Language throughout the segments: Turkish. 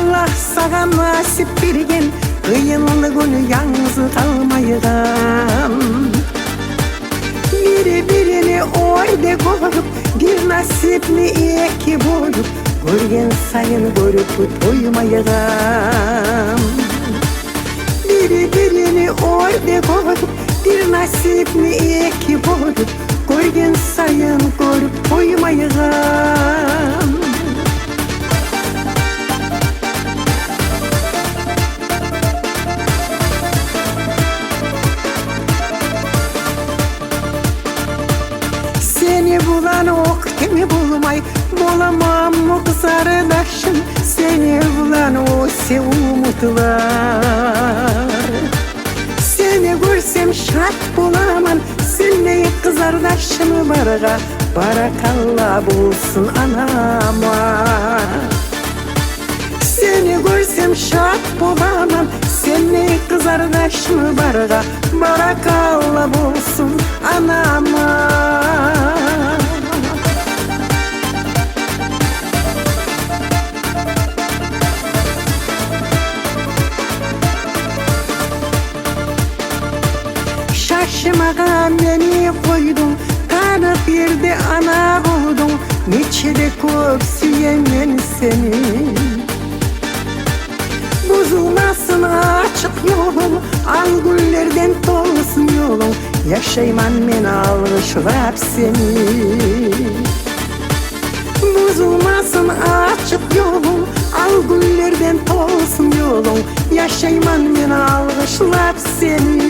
Allah sağa nasip bergen, kıyınlı günü yalnız kalmayıgan. Biri birini oyda koyup, bir nasipli iki boyup, görgen sayın görüp toymayıgan. Biri birini oyda koyup, bir nasipli iki boyup, görgen sayın görüp toymayıgan. Seni bulan ok kimi bulmay, bulamam mı kız arkadaşım? Seni bulan o se umutlar. Seni görsem şart bulamam, seni kız arkadaşım barga. Barakallah bulsun anama. Seni görsem şart bulamam, seni kız arkadaşım barga. Barakallah bulsun anama. Şaşmağa beni koydun, kanıp yerde ana buldun. Neçe de çok süyemem seni. Bozulmasın açık yolum, al güllerden tolsun yolum. Yaşayman men alışlap seni. Bozulmasın açık yolum, al güllerden tolsun yolum. Yaşayman men alışlap seni.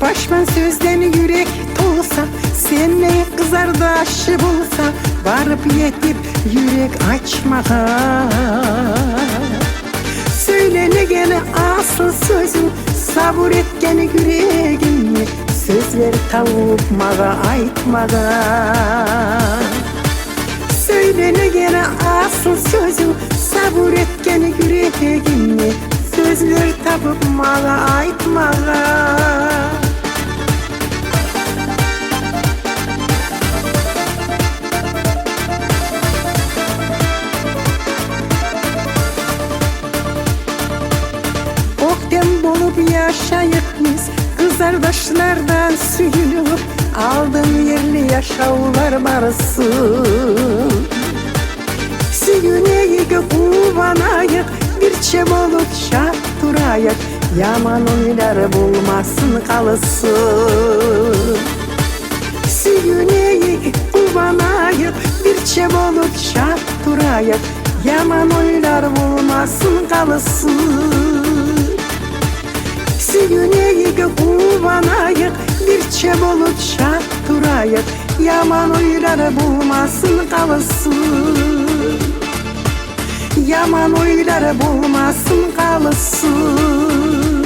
Başman sözden yürek tolsa, senle kız arkadaşı bulsa, varıp yetip yürek açmağa. Söylene gene asıl sözün, sabır et gene yüreğini, sözler tavup mağa aytmağa. Söylene gene asıl sözün, sabır et gene yüreğini, sözler tavup mağa aytmağa. Oktem bolup yaşayık biz, kız kardeşlerden suyulup, aldın yerli yaşavlar barısın. Süyüneyi kuvanayık, bir çem olup şart durayık, yaman oylar bulmasın kalısın. Süyüneyi kuvanayık, bir çem olup şart durayık, yaman oylar bulmasın kalısın. Süyüneyi kuvanayık, bir çem olup şart durayık, yaman oylar bulmasın kalısın. Yaman oylar bulmasın kalısın.